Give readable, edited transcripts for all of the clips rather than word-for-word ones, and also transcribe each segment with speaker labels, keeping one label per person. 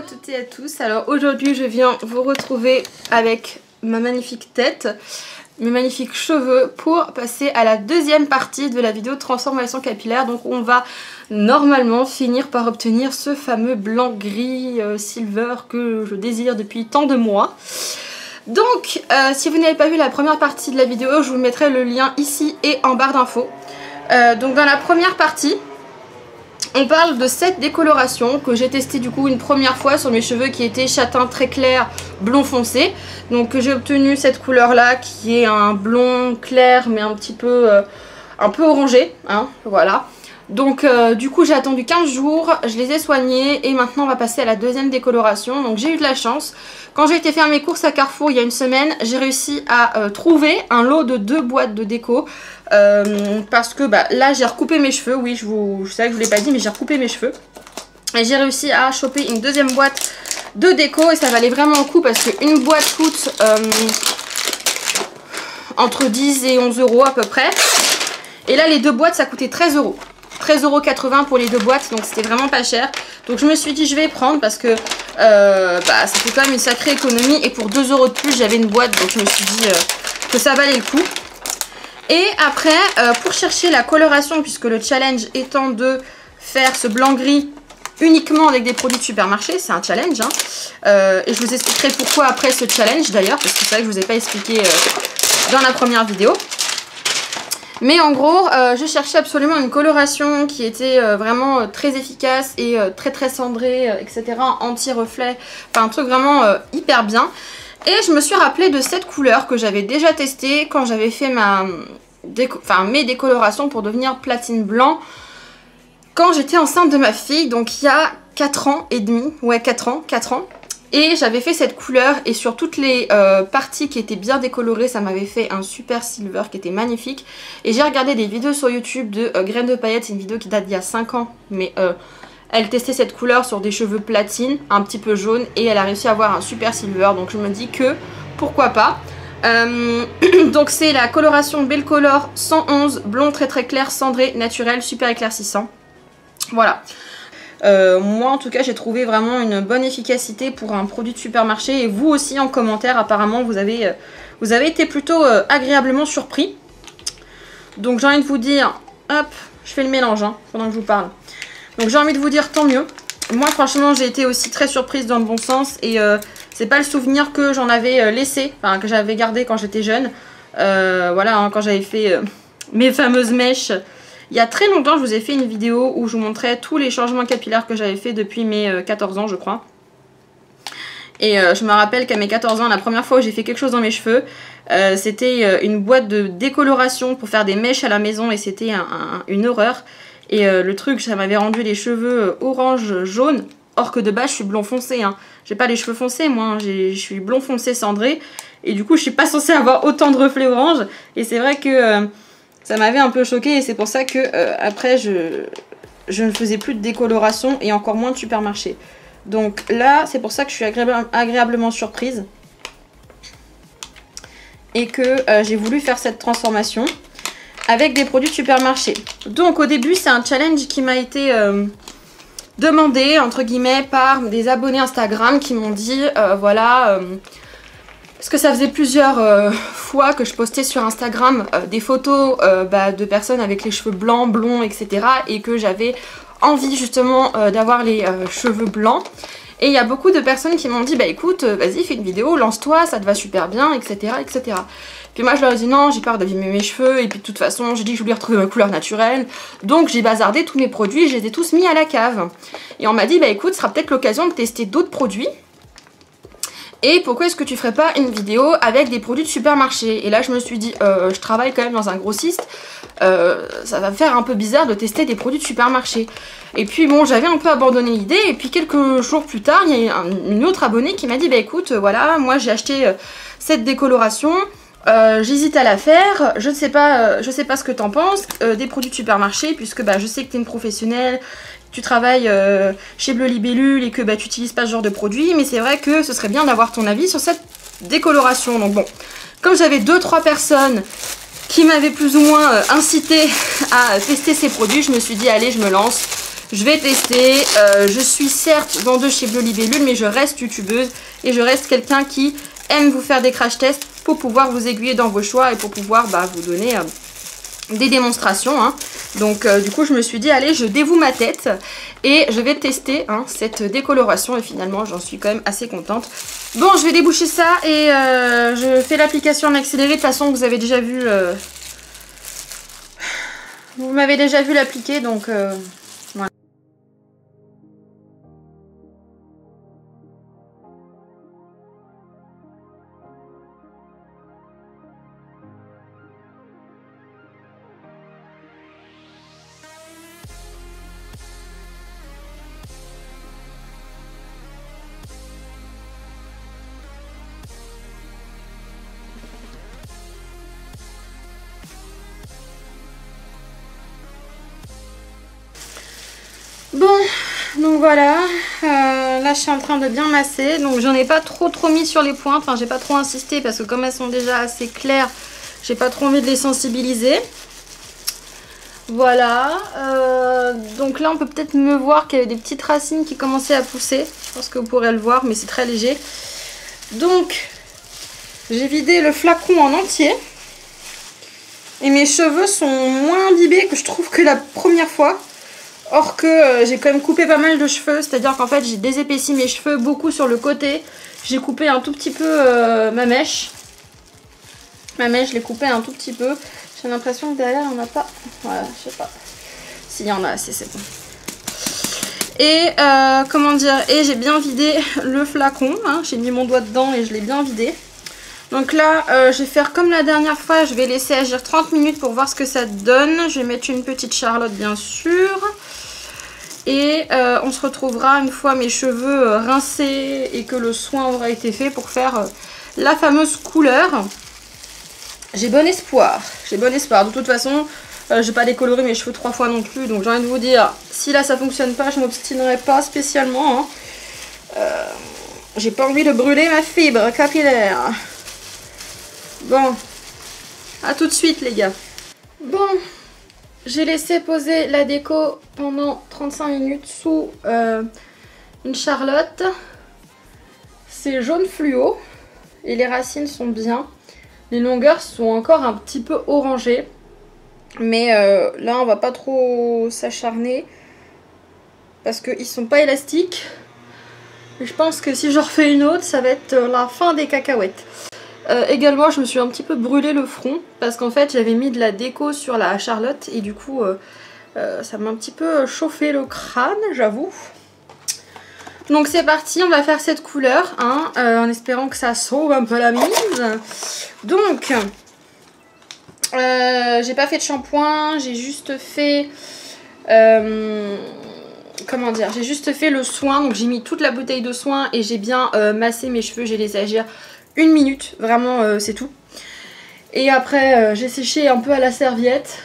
Speaker 1: toutes et à tous. Alors aujourd'hui je viens vous retrouver avec ma magnifique tête, mes magnifiques cheveux pour passer à la deuxième partie de la vidéo de transformation capillaire. Donc on va normalement finir par obtenir ce fameux blanc gris silver que je désire depuis tant de mois. Donc si vous n'avez pas vu la première partie de la vidéo, je vous mettrai le lien ici et en barre d'infos. Donc dans la première partie, on parle de cette décoloration que j'ai testé du coup une première fois sur mes cheveux qui étaient châtain très clair, blond foncé. Donc j'ai obtenu cette couleur là qui est un blond clair mais un peu orangé, hein, voilà. Donc du coup j'ai attendu 15 jours, je les ai soignés et maintenant on va passer à la deuxième décoloration. Donc j'ai eu de la chance. Quand j'ai été faire mes courses à Carrefour il y a une semaine, j'ai réussi à trouver un lot de 2 boîtes de déco. Parce que là j'ai recoupé mes cheveux, oui je sais que je vous l'ai pas dit mais j'ai recoupé mes cheveux. Et j'ai réussi à choper une deuxième boîte de déco et ça valait vraiment le coup parce qu'une boîte coûte entre 10 et 11 euros à peu près. Et là les deux boîtes ça coûtait 13 euros. 13,80 € pour les deux boîtes, donc c'était vraiment pas cher. Donc je me suis dit je vais prendre parce que ça fait quand même une sacrée économie. Et pour 2 € de plus j'avais une boîte, donc je me suis dit que ça valait le coup. Et après pour chercher la coloration, puisque le challenge étant de faire ce blanc gris uniquement avec des produits de supermarché, c'est un challenge hein. Et je vous expliquerai pourquoi après ce challenge d'ailleurs, parce que c'est vrai que je vous ai pas expliqué dans la première vidéo. Mais en gros, je cherchais absolument une coloration qui était vraiment très efficace et très cendrée, etc. Anti-reflet, enfin un truc vraiment hyper bien. Et je me suis rappelé de cette couleur que j'avais déjà testée quand j'avais fait mes décolorations pour devenir platine blanc. Quand j'étais enceinte de ma fille, donc il y a 4 ans et demi, ouais 4 ans. Et j'avais fait cette couleur et sur toutes les parties qui étaient bien décolorées, ça m'avait fait un super silver qui était magnifique. Et j'ai regardé des vidéos sur YouTube de Graines de Paillettes, c'est une vidéo qui date d'il y a 5 ans. Mais elle testait cette couleur sur des cheveux platine, un petit peu jaune, et elle a réussi à avoir un super silver. Donc je me dis que pourquoi pas. Donc c'est la coloration Belcolor 111, blond très clair, cendré, naturel, super éclaircissant. Voilà. Moi en tout cas j'ai trouvé vraiment une bonne efficacité pour un produit de supermarché. Et vous aussi en commentaire apparemment vous avez été plutôt agréablement surpris. Donc j'ai envie de vous dire, hop, je fais le mélange hein, pendant que je vous parle. Donc j'ai envie de vous dire tant mieux. Moi franchement j'ai été aussi très surprise dans le bon sens. Et c'est pas le souvenir que j'en avais laissé, enfin que j'avais gardé quand j'étais jeune. Voilà hein, quand j'avais fait mes fameuses mèches. Il y a très longtemps, je vous ai fait une vidéo où je vous montrais tous les changements capillaires que j'avais fait depuis mes 14 ans, je crois. Et je me rappelle qu'à mes 14 ans, la première fois où j'ai fait quelque chose dans mes cheveux, c'était une boîte de décoloration pour faire des mèches à la maison et c'était une horreur. Et le truc, ça m'avait rendu les cheveux orange, jaune, or que de base, je suis blond foncé. Hein. J'ai pas les cheveux foncés, moi, hein. Je suis blond foncé cendré. Et du coup, je suis pas censée avoir autant de reflets orange. Et c'est vrai que... ça m'avait un peu choqué et c'est pour ça que après je ne faisais plus de décoloration et encore moins de supermarché. Donc là c'est pour ça que je suis agréablement surprise et que j'ai voulu faire cette transformation avec des produits de supermarché. Donc au début c'est un challenge qui m'a été demandé entre guillemets par des abonnés Instagram qui m'ont dit voilà... parce que ça faisait plusieurs fois que je postais sur Instagram des photos de personnes avec les cheveux blancs, blonds, etc. Et que j'avais envie justement d'avoir les cheveux blancs. Et il y a beaucoup de personnes qui m'ont dit bah écoute, vas-y fais une vidéo, lance-toi, ça te va super bien, etc. etc. Puis moi je leur ai dit non, j'ai peur d'abîmer mes cheveux. Et puis de toute façon j'ai dit que je voulais retrouver ma couleur naturelle. Donc j'ai bazardé tous mes produits et je les ai tous mis à la cave. Et on m'a dit bah écoute, ce sera peut-être l'occasion de tester d'autres produits. Et pourquoi est-ce que tu ferais pas une vidéo avec des produits de supermarché? Et là je me suis dit, je travaille quand même dans un grossiste, ça va me faire un peu bizarre de tester des produits de supermarché. Et puis bon, j'avais un peu abandonné l'idée, et puis quelques jours plus tard, il y a une autre abonnée qui m'a dit, bah écoute, voilà, moi j'ai acheté cette décoloration, j'hésite à la faire, je sais pas ce que t'en penses, des produits de supermarché, puisque je sais que t'es une professionnelle, tu travailles chez Bleu Libellule et que tu n'utilises pas ce genre de produit, mais c'est vrai que ce serait bien d'avoir ton avis sur cette décoloration. Donc bon, comme j'avais 2-3 personnes qui m'avaient plus ou moins incité à tester ces produits, je me suis dit allez je me lance, Je vais tester. Je suis certes vendeuse chez Bleu Libellule, mais je reste youtubeuse et je reste quelqu'un qui aime vous faire des crash tests pour pouvoir vous aiguiller dans vos choix et pour pouvoir vous donner des démonstrations. Hein. Donc du coup je me suis dit allez, je dévoue ma tête et je vais tester cette décoloration et finalement j'en suis quand même assez contente. Bon, je vais déboucher ça et je fais l'application en accéléré. De toute façon vous avez déjà vu, vous m'avez déjà vu l'appliquer, donc voilà. Bon, donc voilà, là je suis en train de bien masser, donc j'en ai pas trop mis sur les pointes, enfin j'ai pas trop insisté parce que comme elles sont déjà assez claires, j'ai pas trop envie de les sensibiliser. Voilà, donc là on peut peut-être me voir qu'il y avait des petites racines qui commençaient à pousser, je pense que vous pourrez le voir mais c'est très léger. Donc j'ai vidé le flacon en entier et mes cheveux sont moins imbibés que je trouve que la première fois. Or que j'ai quand même coupé pas mal de cheveux, c'est-à-dire qu'en fait j'ai désépaissi mes cheveux beaucoup sur le côté. J'ai coupé un tout petit peu ma mèche. Ma mèche, je l'ai coupée un tout petit peu. J'ai l'impression que derrière il n'y en a pas. Voilà, je sais pas. S'il y en a assez, c'est bon. Et comment dire, et j'ai bien vidé le flacon. Hein. J'ai mis mon doigt dedans et je l'ai bien vidé. Donc là, je vais faire comme la dernière fois. Je vais laisser agir 30 minutes pour voir ce que ça donne. Je vais mettre une petite Charlotte bien sûr. Et on se retrouvera une fois mes cheveux rincés et que le soin aura été fait pour faire la fameuse couleur. J'ai bon espoir. J'ai bon espoir. De toute façon, je ne vais pas décolorer mes cheveux 3 fois non plus. Donc j'ai envie de vous dire, si là ça fonctionne pas, je m'obstinerai pas spécialement. Hein. J'ai pas envie de brûler ma fibre capillaire. Bon, à tout de suite les gars. Bon, j'ai laissé poser la déco pendant 35 minutes sous une Charlotte. C'est jaune fluo et les racines sont bien. Les longueurs sont encore un petit peu orangées. Mais là on va pas trop s'acharner parce qu'ils sont pas élastiques. Et je pense que si je refais une autre, ça va être la fin des cacahuètes. Également je me suis un petit peu brûlé le front parce qu'en fait j'avais mis de la déco sur la Charlotte et du coup ça m'a un petit peu chauffé le crâne, j'avoue. Donc c'est parti, on va faire cette couleur hein, en espérant que ça sauve un peu la mise. Donc j'ai pas fait de shampoing, j'ai juste fait comment dire, j'ai juste fait le soin. Donc j'ai mis toute la bouteille de soin et j'ai bien massé mes cheveux, j'ai laissé agir 1 minute, vraiment c'est tout. Et après j'ai séché un peu à la serviette.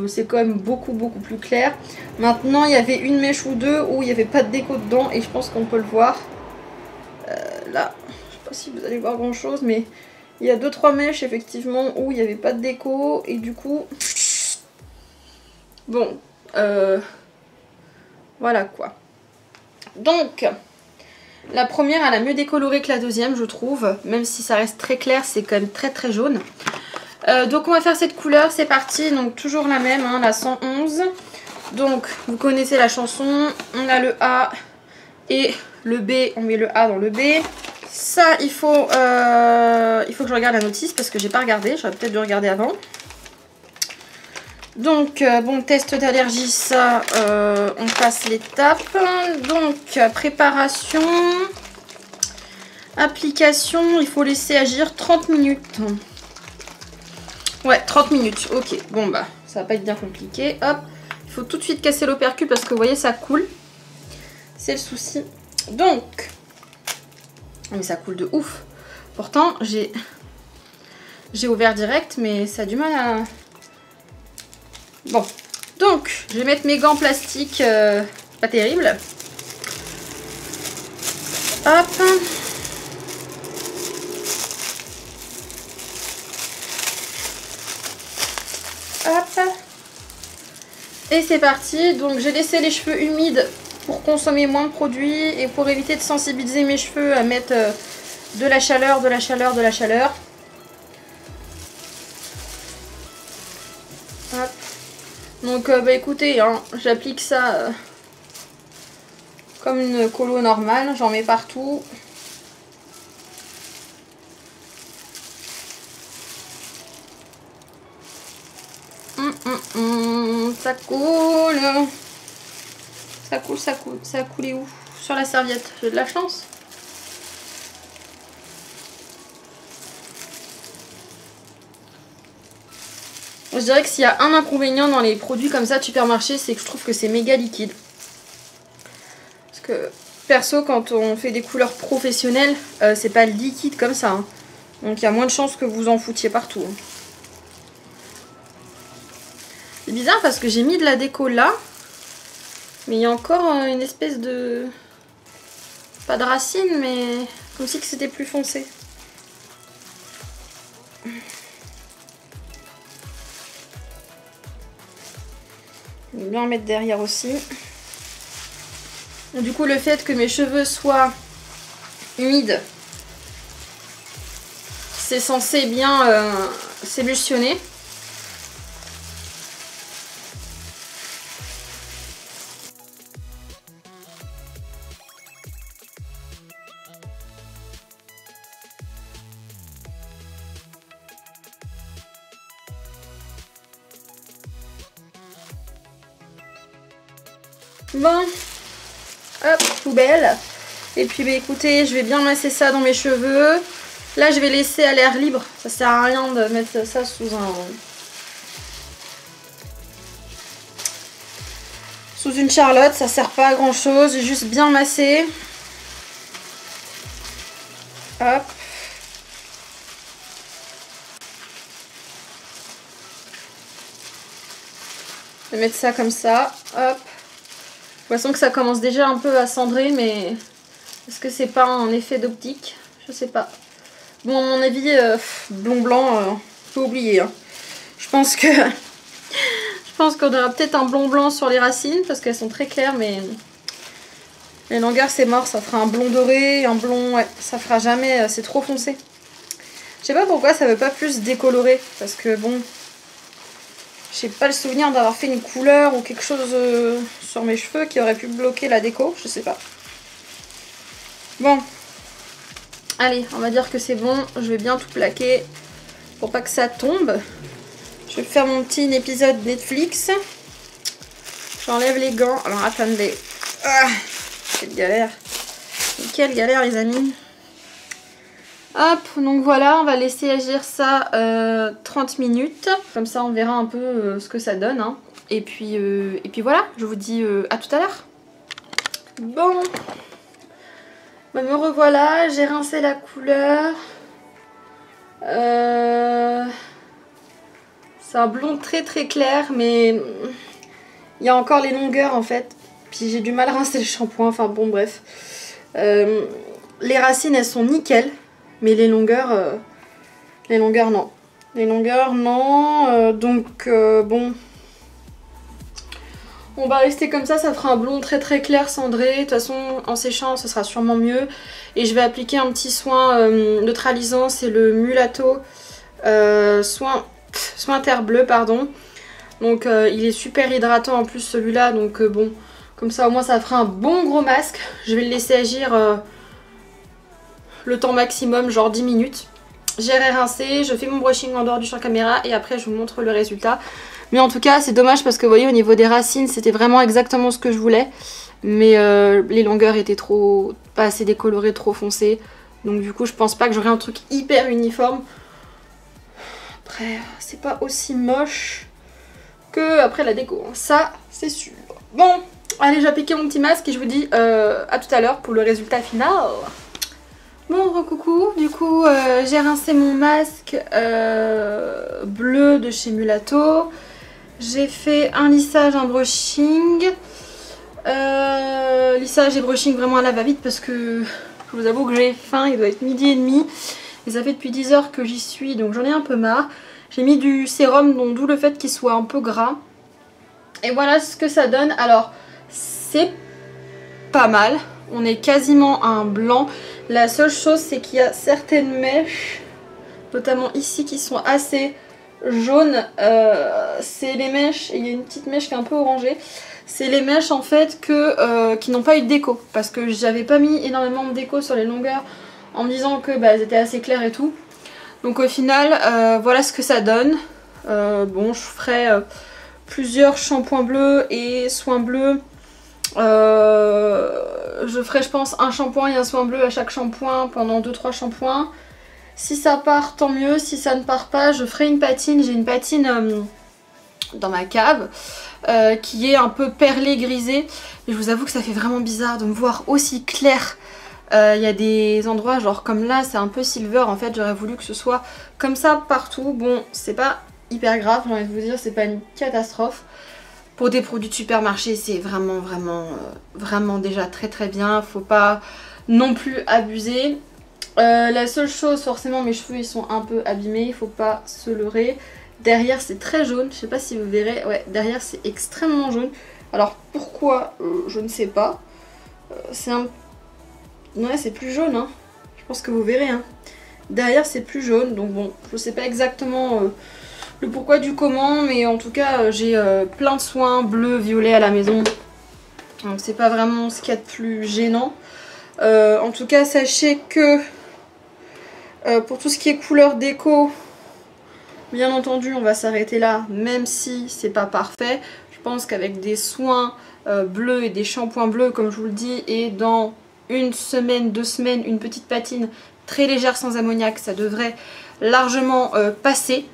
Speaker 1: C'est quand même beaucoup plus clair. Maintenant il y avait une mèche ou deux où il n'y avait pas de déco dedans et je pense qu'on peut le voir. Là, je sais pas si vous allez voir grand chose, mais il y a 2-3 mèches effectivement où il n'y avait pas de déco et du coup bon voilà quoi. Donc la première elle a mieux décoloré que la deuxième je trouve, même si ça reste très clair, c'est quand même très jaune. Donc on va faire cette couleur, c'est parti. Donc toujours la même, hein, la 111. Donc vous connaissez la chanson, on a le A et le B, on met le A dans le B. Ça il faut que je regarde la notice parce que j'ai pas regardé, j'aurais peut-être dû regarder avant. Donc bon, test d'allergie, ça on passe l'étape. Donc préparation, application, il faut laisser agir 30 minutes. Ouais, 30 minutes, ok. Bon bah, ça va pas être bien compliqué. Hop, il faut tout de suite casser l'opercule parce que vous voyez, ça coule. C'est le souci. Donc, mais ça coule de ouf. Pourtant, j'ai ouvert direct, mais ça a du mal à... Bon, donc, je vais mettre mes gants plastiques, pas terrible. Hop. Hop. Et Allez, c'est parti. Donc j'ai laissé les cheveux humides pour consommer moins de produits et pour éviter de sensibiliser mes cheveux à mettre de la chaleur, de la chaleur, de la chaleur. Hop. Donc bah écoutez, hein, j'applique ça comme une colo normale, j'en mets partout. Ça coule. Ça coule, ça coule. Ça a coulé où? Sur la serviette. J'ai de la chance. Je dirais que s'il y a un inconvénient dans les produits comme ça de supermarché, c'est que je trouve que c'est méga liquide. Parce que perso, quand on fait des couleurs professionnelles, c'est pas liquide comme ça. Hein. Donc il y a moins de chances que vous en foutiez partout. Hein. C'est bizarre parce que j'ai mis de la déco là. Mais il y a encore une espèce de... Pas de racine, mais comme si c'était plus foncé. Je vais bien en mettre derrière aussi. Du coup, le fait que mes cheveux soient humides, c'est censé bien s'émulsionner. Bon, hop, poubelle. Et puis bah, écoutez, je vais bien masser ça dans mes cheveux. Là, je vais laisser à l'air libre. Ça sert à rien de mettre ça sous une charlotte. Ça sert pas à grand chose. J'ai juste bien massé. Hop. Je vais mettre ça comme ça. Hop. De toute façon que ça commence déjà un peu à cendrer, mais est-ce que c'est pas un effet d'optique? Je sais pas. Bon, à mon avis, blond-blanc, faut oublier. Hein. Je pense qu'on aura peut-être un blond-blanc sur les racines, parce qu'elles sont très claires, mais les longueurs, c'est mort. Ça fera un blond doré, un blond... Ouais, ça fera jamais... c'est trop foncé. Je sais pas pourquoi ça veut pas plus décolorer, parce que bon... J'ai pas le souvenir d'avoir fait une couleur ou quelque chose sur mes cheveux qui aurait pu bloquer la déco, je sais pas. Bon, allez, on va dire que c'est bon. Je vais bien tout plaquer pour pas que ça tombe. Je vais faire mon petit épisode Netflix. J'enlève les gants. Alors attendez. Ah, quelle galère. Quelle galère les amis. Hop, donc voilà, on va laisser agir ça 30 minutes. Comme ça, on verra un peu ce que ça donne. Hein. Et puis voilà, je vous dis à tout à l'heure. Bon, bah, me revoilà, j'ai rincé la couleur. C'est un blond très très clair, mais il y a encore les longueurs en fait. Puis j'ai du mal à rincer le shampoing, enfin bon bref. Les racines, elles sont nickel. Mais les longueurs non. Les longueurs, non. Donc, bon. On va rester comme ça fera un blond très très clair cendré. De toute façon, en séchant, ce sera sûrement mieux. Et je vais appliquer un petit soin neutralisant. C'est le Mulatto soin terre bleue, pardon. Donc, il est super hydratant en plus celui-là. Donc, bon, comme ça au moins ça fera un bon gros masque. Je vais le laisser agir... le temps maximum, genre 10 minutes. J'ai rincé, je fais mon brushing en dehors du champ caméra et après je vous montre le résultat. Mais en tout cas c'est dommage parce que vous voyez au niveau des racines c'était vraiment exactement ce que je voulais. Mais les longueurs étaient pas assez décolorées, trop foncées. Donc du coup je pense pas que j'aurai un truc hyper uniforme. Après c'est pas aussi moche que après la déco, hein. Ça c'est sûr. Bon, allez j'ai appliqué mon petit masque et je vous dis à tout à l'heure pour le résultat final. Bon, recoucou, du coup j'ai rincé mon masque bleu de chez Mulatto. J'ai fait un lissage, un brushing. Lissage et brushing vraiment à la va-vite parce que je vous avoue que j'ai faim, il doit être 12h30. Et ça fait depuis 10 heures que j'y suis, donc j'en ai un peu marre. J'ai mis du sérum, donc d'où le fait qu'il soit un peu gras. Et voilà ce que ça donne. Alors c'est pas mal, on est quasiment à un blanc. La seule chose c'est qu'il y a certaines mèches, notamment ici, qui sont assez jaunes. C'est les mèches, il y a une petite mèche qui est un peu orangée. C'est les mèches en fait qui n'ont pas eu de déco, parce que j'avais pas mis énormément de déco sur les longueurs en me disant que elles étaient assez claires et tout. Donc au final voilà ce que ça donne. Bon, je ferai plusieurs shampoings bleus et soins bleus. Je ferai je pense un shampoing et un soin bleu à chaque shampoing pendant 2-3 shampoings. Si ça part tant mieux, si ça ne part pas je ferai une patine. J'ai une patine dans ma cave qui est un peu perlée grisée, et je vous avoue que ça fait vraiment bizarre de me voir aussi clair. Il y a des endroits genre comme là c'est un peu silver, en fait j'aurais voulu que ce soit comme ça partout. Bon, c'est pas hyper grave, j'ai envie de vous dire, c'est pas une catastrophe. Pour des produits de supermarché c'est vraiment déjà très bien, faut pas non plus abuser. La seule chose, forcément mes cheveux ils sont un peu abîmés, il faut pas se leurrer. Derrière c'est très jaune, je sais pas si vous verrez, ouais derrière c'est extrêmement jaune. Alors pourquoi je ne sais pas. C'est un... Ouais c'est plus jaune hein, je pense que vous verrez hein. Derrière c'est plus jaune, donc bon je sais pas exactement le pourquoi du comment, mais en tout cas j'ai plein de soins bleus, violets à la maison. Donc c'est pas vraiment ce qu'il y a de plus gênant. En tout cas sachez que pour tout ce qui est couleur déco, bien entendu on va s'arrêter là, même si c'est pas parfait. Je pense qu'avec des soins bleus et des shampoings bleus comme je vous le dis, et dans une semaine, 2 semaines, une petite patine très légère sans ammoniac, ça devrait largement passer.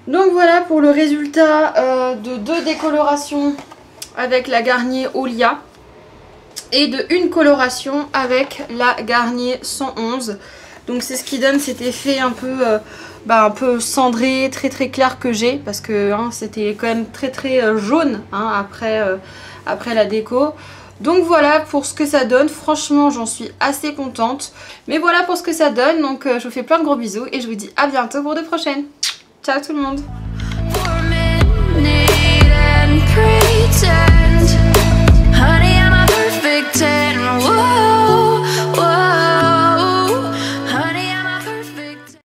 Speaker 1: Donc voilà pour le résultat de 2 décolorations avec la Garnier Olia et de une coloration avec la Garnier 111. Donc c'est ce qui donne cet effet un peu cendré, très clair que j'ai, parce que hein, c'était quand même très jaune hein, après la déco. Donc voilà pour ce que ça donne, franchement j'en suis assez contente. Mais voilà pour ce que ça donne, donc je vous fais plein de gros bisous et je vous dis à bientôt pour de prochaines. Ciao tout le monde.